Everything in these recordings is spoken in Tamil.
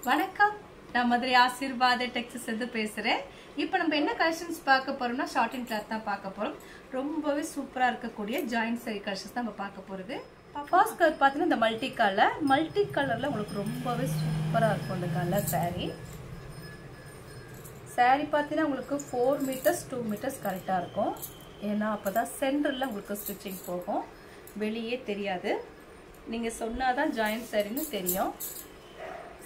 வணக்கம், நான் மதுரை ஆசீர்வாத டெக்ஸஸ் இருந்து பேசுறேன். இப்போ நம்ம என்ன கலெக்ஷன்ஸ் பார்க்க போறோம்னா ஷார்ட் அண்ட் கிளாத் தான் பார்க்க போறோம். ரொம்பவே சூப்பரா இருக்கக்கூடிய ஜாயிண்ட் saree கலெக்ஷன்ஸ் தான் நம்ம பார்க்க போறது. ஃபர்ஸ்ட் கலர் பார்த்தீங்கன்னா இந்த மல்டி கலர்ல உங்களுக்கு ரொம்பவே சூப்பரா இருக்கும் இந்த கலர் saree. saree பார்த்தீங்கன்னா உங்களுக்கு 4 மீட்டர்ஸ் 2 மீட்டர்ஸ் கரெக்டா இருக்கும். ஏன்னா அப்பதான் சென்டர்ல உங்களுக்கு ஸ்டிச்சிங் போகும், வெளியே தெரியாது. நீங்க சொன்னாதான் ஜாயிண்ட் சாரின்னு தெரியும்.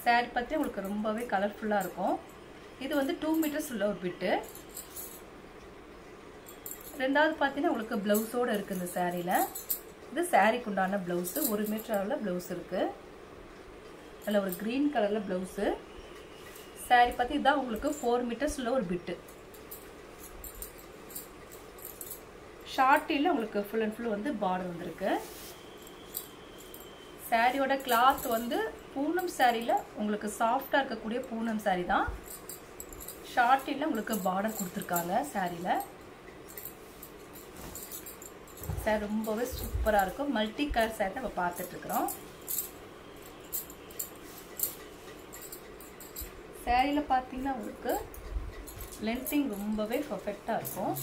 saree பத்தி உங்களுக்கு ரொம்பவே கலர்ஃபுல்லா இருக்கும். இது வந்து 2 மீட்டர்ஸ் உள்ள ஒரு பிட்டு. ரெண்டாவது பார்த்தீங்கன்னா உங்களுக்கு பிளவுஸோட இருக்கு இந்த சாரியில. இது சாரிக்கு உண்டான பிளவுஸ், 1 மீட்டர் உள்ள பிளவுஸ் இருக்கு. அதில் ஒரு கிரீன் கலர்ல பிளவுஸ். சாரி பத்தி இதான் உங்களுக்கு 4 மீட்டர்ஸ் உள்ள ஒரு பிட்டு. ஷார்ட்டில உங்களுக்கு ஃபுல் அண்ட் ஃபுல் வந்து பார்டர் வந்திருக்கு. சாரியோட கிளாத் வந்து பூனம் சாரியில உங்களுக்கு சாஃப்டா இருக்கக்கூடிய பூனம் சாரி தான். ஷார்ட்டில உங்களுக்கு பார்டர் கொடுத்துருக்காங்க சாரியில. சாரி ரொம்பவே சூப்பரா இருக்கும். மல்டி கலர் சாரி நம்ம பார்த்துட்டு இருக்கிறோம். சாரியில பார்த்தீங்கன்னா உங்களுக்கு லென்த்திங் ரொம்பவே பர்ஃபெக்டா இருக்கும்.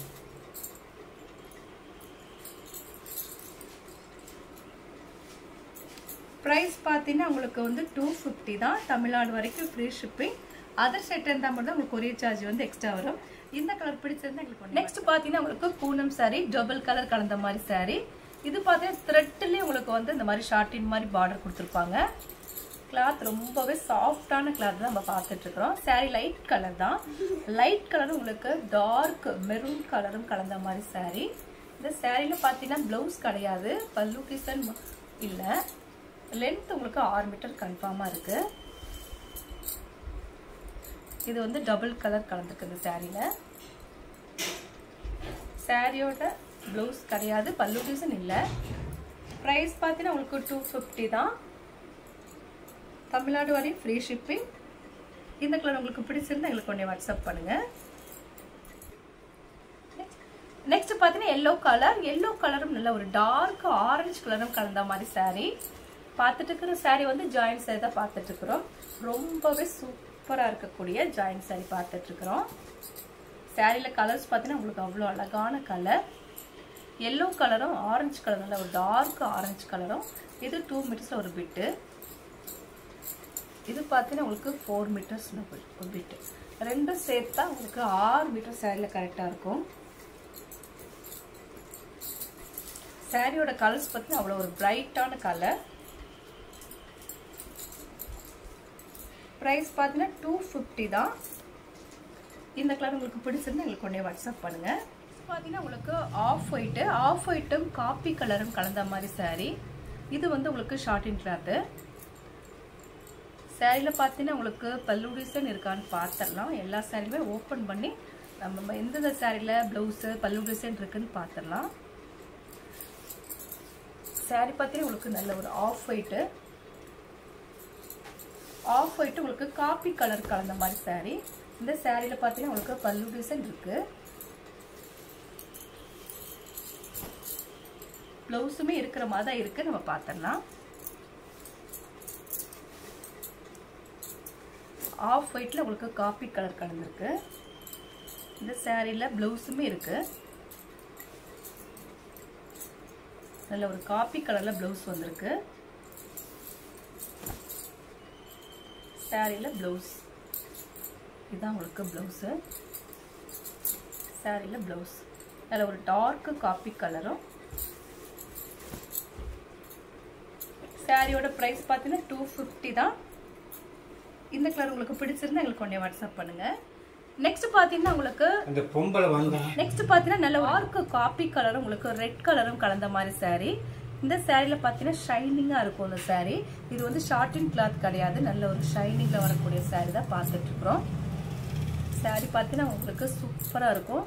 ப்ரைஸ் பார்த்தீங்கன்னா உங்களுக்கு வந்து 250 தான். தமிழ்நாடு வரைக்கும் ஃப்ரீ ஷிப்பிங். அதர் ஸ்டேட் இருந்தால் மட்டும் தான் உங்களுக்கு கொரியர் சார்ஜ் வந்து எக்ஸ்ட்ரா வரும். இந்த கலர் பிடிச்சிருந்தா எங்களுக்கு நெக்ஸ்ட் பார்த்தீங்கன்னா உங்களுக்கு பூனம் சாரி, டபுள் கலர் கலந்த மாதிரி சாரி. இது பார்த்தீங்கன்னா த்ரெட்லேயே உங்களுக்கு வந்து இந்த மாதிரி ஷார்ட்டின் மாதிரி பார்டர் கொடுத்துருப்பாங்க. கிளாத் ரொம்பவே சாஃப்டான கிளாத் தான் நம்ம பார்த்துட்டு இருக்கிறோம். சாரி லைட் கலர் தான். லைட் கலரும் உங்களுக்கு டார்க் மெரூன் கலரும் கலந்த மாதிரி சாரி. இந்த சாரியில் பார்த்தீங்கன்னா பிளவுஸ் கிடையாது, பல்லு டிசைன் இல்லை. லென்த் உங்களுக்கு 6 மீட்டர் கன்ஃபார்மாக இருக்கு. இது வந்து டபுள் கலர் கலந்துருக்கு இந்த சாரியில. சாரியோட பிளவுஸ் கிடையாது, பல்லு டிசைன் இல்லை. ப்ரைஸ் பார்த்தீங்கன்னா உங்களுக்கு 250 தான். தமிழ்நாடு வரையும் ஃப்ரீ ஷிப்பிங். இந்த கலர் உங்களுக்கு பிடிச்சிருந்தா எங்களுக்கு கொஞ்சம் வாட்ஸ்அப் பண்ணுங்க. நெக்ஸ்ட் பார்த்தீங்கன்னா எல்லோ கலரும் நல்ல ஒரு டார்க் ஆரஞ்சு கலரும் கலந்த மாதிரி சாரி. பார்த்துட்டு இருக்கிற சாரி வந்து ஜாயிண்ட் சாரி தான் பார்த்துட்டு இருக்கிறோம். ரொம்பவே சூப்பராக இருக்கக்கூடிய ஜாயிண்ட் சாரி பார்த்துட்டு இருக்கிறோம். சாரியில கலர்ஸ் பார்த்தீங்கன்னா உங்களுக்கு அவ்வளோ அழகான கலர். எல்லோ கலரும் ஆரஞ்சு கலரும் நல்ல ஒரு டார்க் ஆரஞ்சு கலரும். இது 2 மீட்டர்ஸ்ல ஒரு பிட்டு. இது பார்த்தீங்கன்னா உங்களுக்கு 4 மீட்டர்ஸ் ஒரு பிட்டு. ரெண்டும் சேர்த்தா உங்களுக்கு 6 மீட்டர் சாரியில கரெக்டாக இருக்கும். சாரியோட கலர்ஸ் பார்த்தீங்கன்னா அவ்வளோ ஒரு பிரைட்டான கலர். ப்ரைஸ் பார்த்தீங்கன்னா 250 தான். இந்த கலர் உங்களுக்கு பிடிச்சிருந்தா எங்களுக்கு உடனே வாட்ஸ்அப் பண்ணுங்க. பார்த்தீங்கன்னா உங்களுக்கு ஆஃப் ஒயிட்டும் காப்பி கலரும் கலந்த மாதிரி சாரி. இது வந்து உங்களுக்கு ஷார்ட் அண்ட் கிளாத்து. சாரியில் பார்த்தீங்கன்னா உங்களுக்கு பல்லு டிசைன் இருக்கான்னு பார்த்துடலாம். எல்லா சாரியுமே ஓப்பன் பண்ணி நம்ம எந்தெந்த சாரியில் ப்ளவுஸு பல்லு டிசைன் இருக்குன்னு பார்த்துடலாம். சாரி பார்த்தீங்கன்னா உங்களுக்கு நல்ல ஒரு ஆஃப் ஒயிட்டு உங்களுக்கு காப்பி கலர் கலந்த மாதிரி சாரி. இந்த சாரியில பார்த்தீங்கன்னா உங்களுக்கு பல்லு டிசைன் இருக்கு. பிளவுஸுமே இருக்கிற மாதிரி தான் இருக்கு, நம்ம பார்த்துடலாம். ஆஃப் ஒயிட்ல உங்களுக்கு காப்பி கலர் கலந்துருக்கு. இந்த சாரியில பிளவுஸுமே இருக்கு. நல்ல ஒரு காப்பி கலர்ல பிளவுஸ் வந்திருக்கு. சாரியில பிளவுஸ் இதுதான் உங்களுக்கு பிளவுஸு. சாரியில பிளவுஸ் நல்ல ஒரு டார்க் காப்பி கலரும். சாரியோட பிரைஸ் பார்த்தீங்கன்னா 250 தான். இந்த கலர் உங்களுக்கு பிடிச்சிருந்தா எங்களுக்கு கொஞ்சம் வாட்ஸ்அப் பண்ணுங்க. நெக்ஸ்ட் பார்த்தீங்கன்னா உங்களுக்கு நல்ல டார்க் காப்பி கலரும் உங்களுக்கு ரெட் கலரும் கலந்த மாதிரி சாரி. இந்த சாரியில பார்த்தீங்கன்னா ஷைனிங்காக இருக்கும் இந்த சாரி. இது வந்து ஷார்ட் அண்ட் கிளாத் கிடையாது, நல்ல ஒரு ஷைனிங்ல வரக்கூடிய சாரி தான் பார்த்துட்டு இருக்கிறோம். சாரி பார்த்தீங்கன்னா உங்களுக்கு சூப்பராக இருக்கும்.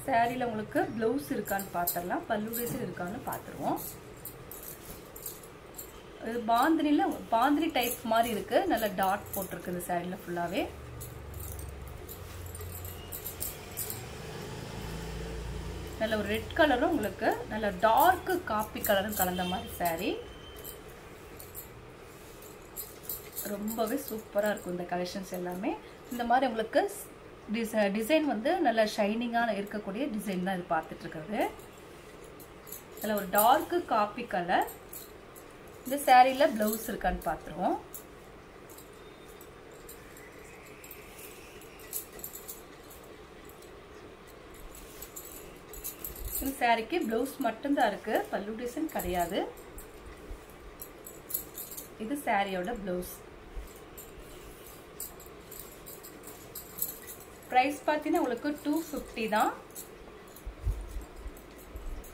சாரியில உங்களுக்கு பிளவுஸ் இருக்கான்னு பார்த்துடலாம், பல்லு டிசைன் இருக்கான்னு பார்த்துருவோம். இது பாந்தினி டைப் மாதிரி இருக்கு, நல்ல டாட் போட்டிருக்கு இந்த சாரியில ஃபுல்லாவே. நல்ல ஒரு ரெட் கலரும் உங்களுக்கு நல்ல டார்க் காப்பி கலரும் கலந்த மாதிரி சாரி. ரொம்பவே சூப்பராக இருக்கும் இந்த கலெக்ஷன்ஸ் எல்லாமே. இந்த மாதிரி உங்களுக்கு டிசைன் வந்து நல்ல ஷைனிங்காக இருக்கக்கூடிய டிசைன் தான் இது பார்த்துட்டு இருக்கிறது. இதில் ஒரு டார்க்கு காப்பி கலர். இந்த சாரியில் ப்ளவுஸ் இருக்கான்னு பார்த்துருவோம். இந்த சாரிக்கு ப்ளவுஸ் மட்டும்தான் இருக்கு, பல்லு டிசைன் கிடையாது. இது சாரியோட ப்ளவுஸ். பிரைஸ் பார்த்தீங்கன்னா உங்களுக்கு 250 தான்.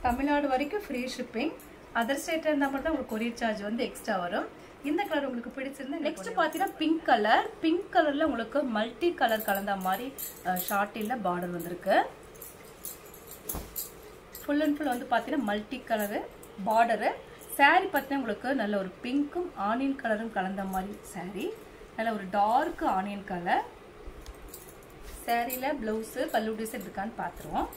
தமிழ்நாடு வரைக்கும் ஃப்ரீ ஷிப்பிங். அதர் ஸ்டேட்ல இருந்தால் மட்டும் உங்களுக்கு கொரியர் சார்ஜ் வந்து எக்ஸ்ட்ரா வரும். இந்த கலர் உங்களுக்கு பிடிச்சிருந்தா நெக்ஸ்ட் பார்த்தீங்கன்னா பிங்க் கலர். பிங்க் கலர்ல உங்களுக்கு மல்டி கலர் கலந்த மாதிரி ஷார்ட்டில் பார்டர் வந்திருக்கு. ஃபுல் அண்ட் ஃபுல் வந்து பார்த்தீங்கன்னா மல்டி கலரு பார்டரு. சாரீ பார்த்தீங்கன்னா உங்களுக்கு நல்ல ஒரு பிங்க்கும் ஆனியன் கலரும் கலந்த மாதிரி சாரீ. நல்ல ஒரு டார்க் ஆனியன் கலர். சாரியில் ப்ளவுஸு பல்லு டிசைன் இருக்கான்னு பார்த்துருவோம்.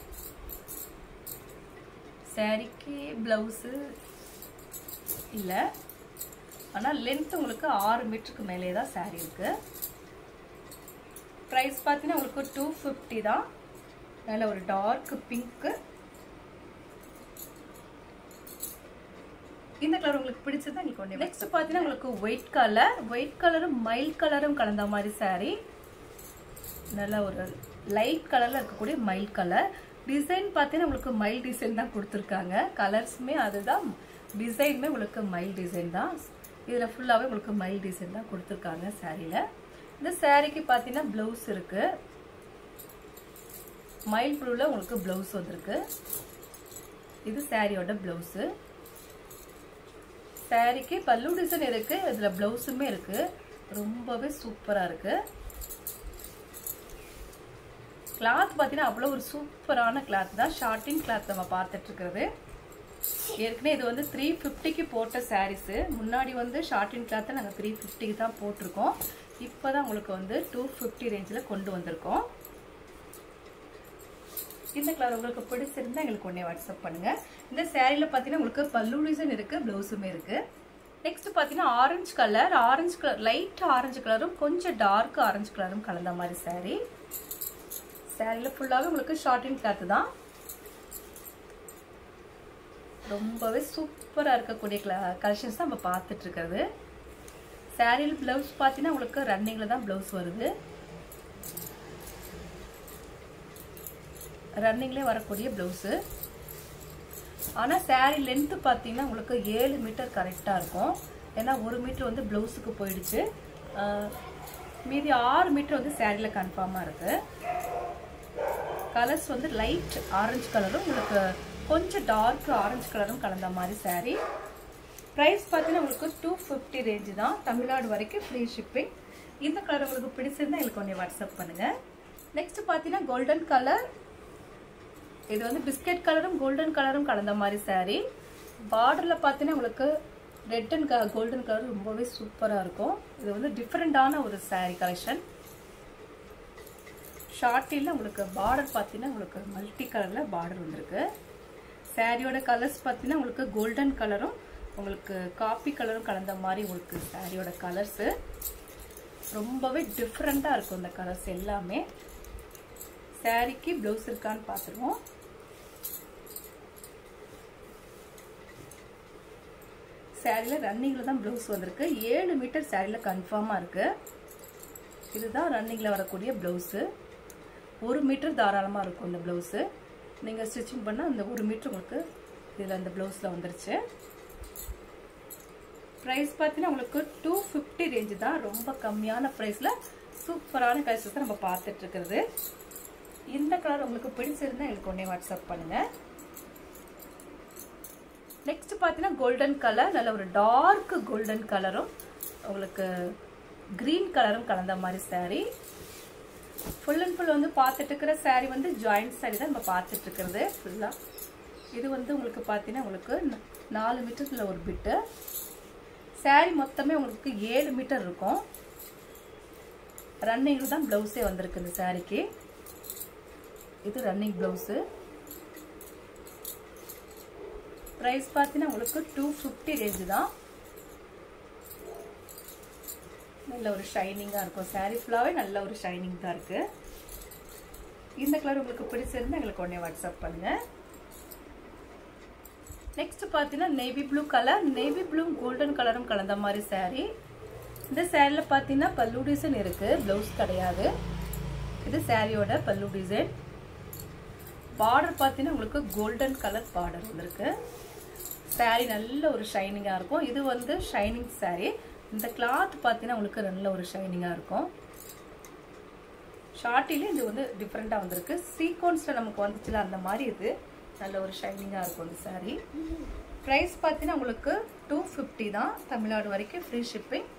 சாரிக்கு ப்ளவுஸு இல்லை, ஆனால் லென்த் உங்களுக்கு 6 மீட்டருக்கு மேலே தான் சாரீ இருக்குது. ப்ரைஸ் பார்த்தீங்கன்னா உங்களுக்கு 250 தான். நல்ல ஒரு டார்க் பிங்க்கு. இந்த கலர் உங்களுக்கு பிடிச்சதா நீங்க கொண்டு. நெக்ஸ்ட் பார்த்தீங்கன்னா உங்களுக்கு ஒயிட் கலர். ஒயிட் கலரும் மைல்ட் கலரும் கலந்த மாதிரி சாரீ. நல்ல ஒரு லைட் கலர்ல இருக்கக்கூடிய மைல்ட் கலர். டிசைன் பார்த்தீங்கன்னா உங்களுக்கு மைல்ட் டிசைன் தான் கொடுத்துருக்காங்க. கலர்ஸுமே அதுதான், டிசைனுமே உங்களுக்கு மைல்ட் டிசைன் தான். இதில் ஃபுல்லாகவே உங்களுக்கு மைல்ட் டிசைன் தான் கொடுத்துருக்காங்க சாரியில். இந்த சாரிக்கு பார்த்தீங்கன்னா ப்ளவுஸ் இருக்கு. மைல்ட் ப்ளூவில் உங்களுக்கு ப்ளவுஸ் வந்திருக்கு. இது சாரியோட ப்ளவுஸு. சாரிக்கு பல்லு டிசைன் இருக்கு, இதில் ப்ளவுஸுமே இருக்கு. ரொம்பவே சூப்பராக இருக்கு. கிளாத் பார்த்தீங்கன்னா அவ்வளோ ஒரு சூப்பரான கிளாத் தான். ஷார்ட்டின் கிளாத் நம்ம பார்த்துட்டு இருக்கிறது. ஏற்கனவே இது வந்து 350க்கு போட்ட சாரீஸு. முன்னாடி வந்து ஷார்ட்டின் கிளாத்தை நாங்கள் 350க்கு தான் போட்டிருக்கோம். இப்போ தான் உங்களுக்கு வந்து 250 ரேஞ்சில் கொண்டு வந்திருக்கோம். இந்த கலர் உங்களுக்கு பிடிச்சிருந்தா எங்களுக்கு உடனே வாட்ஸ்அப் பண்ணுங்க. இந்த சாரியில் பார்த்தீங்கன்னா உங்களுக்கு பல்லு டிசைன் இருக்கு, ப்ளவுஸுமே இருக்கு. நெக்ஸ்ட் பார்த்தீங்கன்னா orange colour. Orange colour, light orange கலரும் கொஞ்சம் டார்க் ஆரஞ்சு கலரும் கலந்த மாதிரி சாரீ. சாரியில் ஃபுல்லாகவே உங்களுக்கு ஷார்ட்டின் கிளாத் தான். ரொம்பவே சூப்பராக இருக்கக்கூடிய கலெக்ஷன்ஸ் தான் நம்ம பார்த்துட்டு இருக்கிறது. சாரியில் பிளவுஸ் பார்த்தீங்கன்னா உங்களுக்கு ரன்னிங்கில் தான் பிளவுஸ் வருது. ரன்னிங்லேயே வரக்கூடிய பிளவுஸு. ஆனால் சாரீ லென்த்து பார்த்தீங்கன்னா உங்களுக்கு 7 மீட்டர் கரெக்டாக இருக்கும். ஏன்னா 1 மீட்டர் வந்து பிளவுஸுக்கு போயிடுச்சு. மீதி 6 மீட்டர் வந்து சாரியில் கன்ஃபார்மாக இருக்குது. கலர்ஸ் வந்து லைட் ஆரஞ்சு கலரும் உங்களுக்கு கொஞ்சம் டார்க் ஆரஞ்சு கலரும் கலந்த மாதிரி சாரீ. ப்ரைஸ் பார்த்தீங்கன்னா உங்களுக்கு 250 ரேஞ்சு தான். தமிழ்நாடு வரைக்கும் ஃப்ரீ ஷிப்பிங். இந்த கலர் உங்களுக்கு பிடிச்சிருந்தா எங்களுக்கு கொஞ்சம் வாட்ஸ்அப் பண்ணுங்கள். நெக்ஸ்ட் பார்த்தீங்கன்னா கோல்டன் கலர். இது வந்து பிஸ்கட் கலரும் கோல்டன் கலரும் கலந்த மாதிரி சாரீ. பார்டரில் பார்த்தீங்கன்னா உங்களுக்கு ரெட் அண்ட் கோல்டன் கலர் ரொம்பவே சூப்பராக இருக்கும். இது வந்து டிஃப்ரெண்டான ஒரு சாரீ கலெக்ஷன். ஷார்ட்டில் உங்களுக்கு பார்டர் பார்த்தீங்கன்னா உங்களுக்கு மல்டி கலரில் பார்டர் வந்திருக்கு. சாரியோட கலர்ஸ் பார்த்தீங்கன்னா உங்களுக்கு கோல்டன் கலரும் உங்களுக்கு காப்பி கலரும் கலந்த மாதிரி உங்களுக்கு சாரியோட கலர்ஸு ரொம்பவே டிஃப்ரெண்ட்டாக இருக்கும். இந்த கலர்ஸ் எல்லாமே. சாரிக்கு ப்ளவுஸ் இருக்கான்னு பார்த்துருவோம். சாரியில் ரன்னிங்கில் தான் ப்ளவுஸ் வந்திருக்கு. 7 மீட்டர் சாரியில் கன்ஃபார்மாக இருக்குது. இதுதான் ரன்னிங்கில் வரக்கூடிய ப்ளவுஸு. 1 மீட்டர் தாராளமாக இருக்கும் இந்த ப்ளவுஸு. நீங்கள் ஸ்டிச்சிங் பண்ணால் அந்த 1 மீட்டர் உங்களுக்கு இதில் இந்த ப்ளவுஸில் வந்துருச்சு. ப்ரைஸ் பார்த்தீங்கன்னா உங்களுக்கு 250 ரேஞ்சு தான். ரொம்ப கம்மியான ப்ரைஸில் சூப்பரான கலெக்ஷன்ஸ் தான் நம்ம பார்த்துட்டு இருக்கிறது. இந்த கலர் உங்களுக்கு பிடிச்சிருந்தா எனக்கு உடனே வாட்ஸ்அப் பண்ணுங்கள். நெக்ஸ்ட் பார்த்தீங்கன்னா கோல்டன் கலர். நல்ல ஒரு டார்க் கோல்டன் கலரும் உங்களுக்கு கிரீன் கலரும் கலந்த மாதிரி சாரீ. ஃபுல் அண்ட் ஃபுல் வந்து பார்த்துட்டு இருக்கிற சாரீ வந்து ஜாயிண்ட் சாரீ தான் நம்ம பார்த்துட்டு இருக்கிறது ஃபுல்லாக. இது வந்து உங்களுக்கு பார்த்தீங்கன்னா உங்களுக்கு 4 மீட்டரில் ஒரு பிட்டு. சாரீ மொத்தமே உங்களுக்கு 7 மீட்டர் இருக்கும். ரன்னிங்கில் தான் ப்ளவுஸே வந்திருக்கு இந்த சாரீக்கு. இது ரன்னிங் ப்ளவுஸு. ப்ரைஸ் பார்த்தீங்கன்னா உங்களுக்கு 250 ரேஞ்சு தான். நல்ல ஒரு ஷைனிங்காக இருக்கும். சாரீ ஃபுல்லாகவே நல்ல ஒரு ஷைனிங் தான் இருக்குது. இந்த கலர் உங்களுக்கு பிடிச்சிருந்தா எங்களுக்கு உடனே வாட்ஸ்அப் பண்ணுங்கள். நெக்ஸ்ட் பார்த்தீங்கன்னா navy blue colour, navy blue golden கலரும் கலந்த மாதிரி சாரீ. இந்த சாரியில் பார்த்தீங்கன்னா பல்லு டிசைன் இருக்குது, ப்ளவுஸ் கிடையாது. இது சாரியோட பல்லு டிசைன். பார்டர் பார்த்தீங்கன்னா உங்களுக்கு கோல்டன் கலர் பார்டர் வந்துருக்கு. சாரீ நல்ல ஒரு ஷைனிங்காக இருக்கும். இது வந்து ஷைனிங் சாரீ. இந்த கிளாத் பார்த்தீங்கன்னா உங்களுக்கு நல்ல ஒரு ஷைனிங்காக இருக்கும். ஷார்ட்டிலே இது வந்து டிஃப்ரெண்ட்டாக வந்திருக்கு. சீக்வன்ஸில் நமக்கு வந்துச்சுல அந்த மாதிரி இது நல்ல ஒரு ஷைனிங்காக இருக்கும் இந்த சாரீ. ப்ரைஸ் பார்த்தீங்கன்னா உங்களுக்கு 250 தான், தமிழ்நாடு வரைக்கும் ஃப்ரீ ஷிப்பிங்.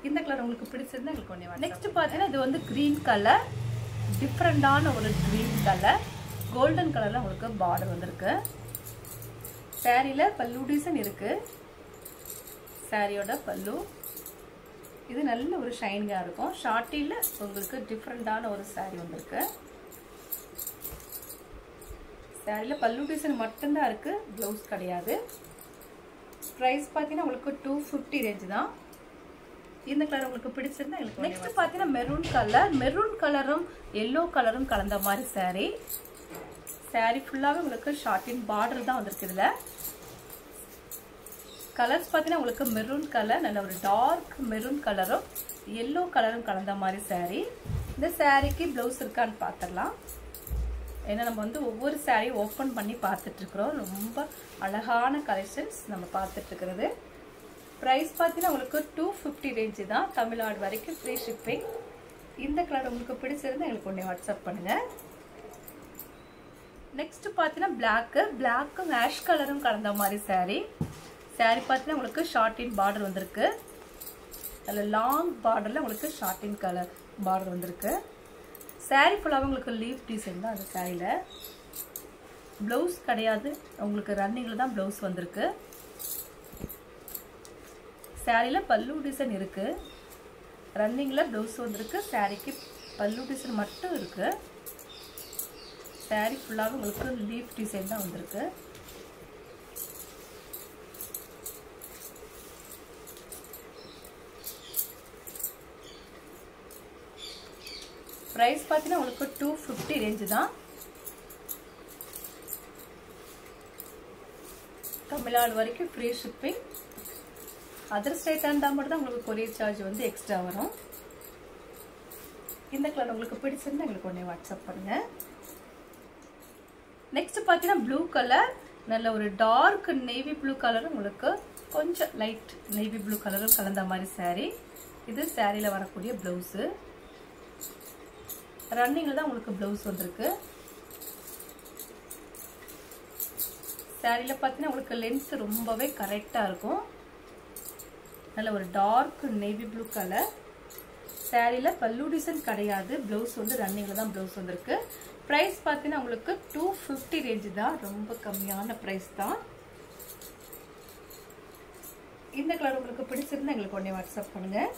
இந்த கலர் உங்களுக்கு பிடிச்சிருந்தா எங்களுக்கு ஒன்றே. நெக்ஸ்ட் பார்த்தீங்கன்னா இது வந்து க்ரீன் கலர், டிஃப்ரெண்டான ஒரு க்ரீன் கலர், கோல்டன் கலரில் உங்களுக்கு பார்டர் வந்திருக்கு. சாரியில் பல்லு டிசைன் இருக்குது, சாரியோட பல்லு. இது நல்ல ஒரு ஷைனிங்காக இருக்கும். ஷார்ட்டில் உங்களுக்கு டிஃப்ரெண்டான ஒரு சாரீ வந்திருக்கு. சாரியில் பல்லு டிசைன் மட்டும்தான் இருக்குது, ப்ளவுஸ் கிடையாது. ப்ரைஸ் பார்த்தீங்கன்னா உங்களுக்கு 250 ரேஞ்ச் தான். இந்த கலர் உங்களுக்கு பிடிச்சிருந்தா எனக்கு. நெக்ஸ்ட் பார்த்தீங்கன்னா மெரூன் கலர், மெரூன் கலரும் எல்லோ கலரும் கலந்த மாதிரி சாரீ. சாரீ ஃபுல்லாகவே உங்களுக்கு ஷார்ட்டின் பார்டர் தான் வந்திருக்கு. இதில் கலர்ஸ் பார்த்தீங்கன்னா உங்களுக்கு மெரூன் கலர், நல்ல ஒரு டார்க் மெரூன் கலரும் எல்லோ கலரும் கலந்த மாதிரி சாரீ. இந்த சாரீக்கு ப்ளவுஸ் இருக்கான்னு பார்த்துடலாம். ஏன்னா நம்ம வந்து ஒவ்வொரு சாரியும் ஓப்பன் பண்ணி பார்த்துட்ருக்குறோம். ரொம்ப அழகான கலெக்ஷன்ஸ் நம்ம பார்த்துட்ருக்கிறது. ப்ரைஸ் பார்த்தீங்கன்னா உங்களுக்கு 250 ரேஞ்சு தான், தமிழ்நாடு வரைக்கும் ஃப்ரீ ஷிப்பிங். இந்த கலர் உங்களுக்கு பிடிச்சிருந்தா எங்களுக்கு ஒன்றே வாட்ஸ்அப் பண்ணுங்கள். நெக்ஸ்ட் பார்த்தீங்கன்னா பிளாக்கும் ஆஷ் கலரும் கலந்த மாதிரி சாரீ. சாரீ பார்த்தீங்கன்னா உங்களுக்கு ஷார்ட்டின் பார்டர் வந்திருக்கு. அதில் லாங் பார்டரில் உங்களுக்கு ஷார்ட்டின் கலர் பார்டர் வந்திருக்கு. சாரீ ஃபுல்லாக உங்களுக்கு லீஃப் டிசைன் தான் அந்த சாரியில். ப்ளவுஸ் கிடையாது, உங்களுக்கு ரன்னிங்கில் தான் ப்ளவுஸ் வந்திருக்கு. சாரியில் பல்லு டிசைன் இருக்குது, ரன்னிங்கில் ப்ளவுஸ் வந்திருக்கு. சாரீக்கு பல்லு டிசைன் மட்டும் இருக்குது. சாரீ ஃபுல்லாக உங்களுக்கு லீஃப் டிசைன் தான் வந்திருக்கு. ப்ரைஸ் பார்த்தீங்கன்னா உங்களுக்கு 250 ரேஞ்சு தான், தமிழ்நாடு வரைக்கும் ஃப்ரீ ஷிப்பிங். அதர் ஸ்டேட்டாக இருந்தால் மட்டும் தான் உங்களுக்கு கொரியர் சார்ஜ் வந்து எக்ஸ்ட்ரா வரும். இந்த கலர் உங்களுக்கு பிடிச்சிருந்தா எங்களுக்கு ஒன்றே வாட்ஸ்அப் பண்ணுங்கள். நெக்ஸ்ட் பார்த்தீங்கன்னா ப்ளூ கலர், நல்ல ஒரு டார்க் நேவி ப்ளூ கலரும் உங்களுக்கு கொஞ்சம் லைட் நேவி ப்ளூ கலரும் கலந்த மாதிரி சாரீ. இது சாரியில் வரக்கூடிய ப்ளவுஸு. ரன்னிங்கில் தான் உங்களுக்கு ப்ளவுஸ் வந்திருக்கு. சாரியில் பார்த்தீங்கன்னா உங்களுக்கு லென்த் ரொம்பவே கரெக்டாக இருக்கும். நல்ல ஒரு டார்க் நேவி ப்ளூ கலர். சாரியில் பல்லு டிசைன் கிடையாது, ப்ளவுஸ் வந்து ரன்னிங்கில் தான் ப்ளவுஸ் வந்திருக்கு. ப்ரைஸ் பார்த்தீங்கன்னா உங்களுக்கு 250 ரேஞ்சு தான், ரொம்ப கம்மியான ப்ரைஸ் தான். இந்த கலர் உங்களுக்கு பிடிச்சிருந்தா எங்களுக்கு உடனே வாட்ஸ்அப் பண்ணுங்கள்.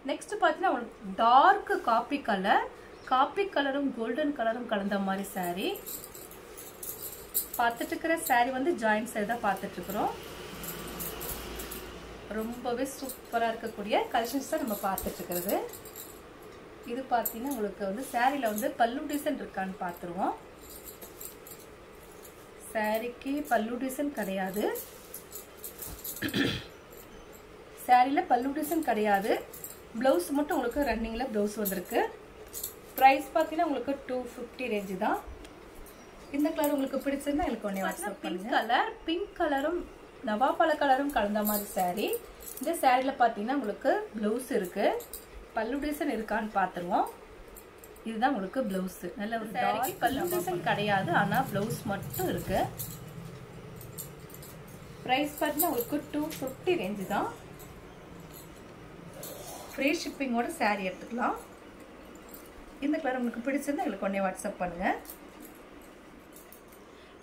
நெக்ஸ்ட் பார்த்தீங்கன்னா டார்க் காப்பி கலரும் கோல்டன் கலரும் கலந்த மாதிரி சாரீ. பார்த்துட்டு இருக்கிற சாரீ வந்து ஜாயிண்ட் சாரீ தான் பார்த்துட்டு இருக்கிறோம். ரொம்பவே சூப்பராக இருக்கக்கூடிய கலெக்ஷன்ஸ் தான் நம்ம பார்த்துட்டு இருக்கிறது. இது பார்த்தீங்கன்னா உங்களுக்கு வந்து சாரியில் வந்து பல்லு டிசைன் இருக்கான்னு பார்த்துருவோம். சாரிக்கு பல்லு டிசைன் கிடையாது, சாரியில் பல்லு டிசைன் கிடையாது. ப்ளவுஸ் மட்டும் உங்களுக்கு ரன்னிங்கில் ப்ளவுஸ் வந்திருக்கு. ப்ரைஸ் பார்த்தீங்கன்னா உங்களுக்கு 250 ரேஞ்சு தான். இந்த கலர் உங்களுக்கு பிடிச்சிருந்தா எனக்கு ஒன்றே வாட்ஸ்அப் பண்ணுங்கள். பிங்க் கலரும் நவாப்பழ கலரும் கலந்த மாதிரி சாரீ. இந்த சாரியில் பார்த்தீங்கன்னா உங்களுக்கு ப்ளவுஸ் இருக்குது, பல்லு டிசைன் இருக்கான்னு பார்த்துருவோம். இதுதான் உங்களுக்கு ப்ளவுஸு. நல்ல ஒரு சாரிக்கு பல்லு டிசைன் கிடையாது, ஆனால் ப்ளவுஸ் மட்டும் இருக்குது. ப்ரைஸ் பார்த்தீங்கன்னா உங்களுக்கு 250 ரேஞ்சு தான். ஃப்ரீ ஷிப்பிங்கோட சாரீ எடுத்துக்கலாம். இந்த கலர் உங்களுக்கு பிடிச்சிருந்தா எங்களுக்கு ஒன்றே வாட்ஸ்அப் பண்ணுங்கள்.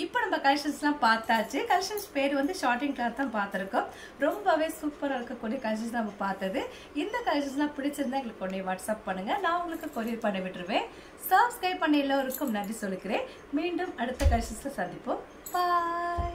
இப்போ நம்ம கலெக்ஷன்ஸ்லாம் பார்த்தாச்சு. கலெக்ஷன்ஸ் பேர் வந்து ஷார்ட்டிங் கிளாத் தான் பார்த்துருக்கோம். ரொம்பவே சூப்பராக இருக்கக்கூடிய கலெக்ஷன்ஸ் நம்ம பார்த்தது. இந்த கலெக்ஷன்ஸ்லாம் பிடிச்சிருந்தா எங்களுக்கு உடனே வாட்ஸ்அப் பண்ணுங்கள், நான் உங்களுக்கு கொரியர் பண்ண விட்டுருவேன். சப்ஸ்கிரைப் பண்ண எல்லோருக்கும் நன்றி சொல்லிக்கிறேன். மீண்டும் அடுத்த கலெக்ஷன்ஸில் சந்திப்போம். பாய்.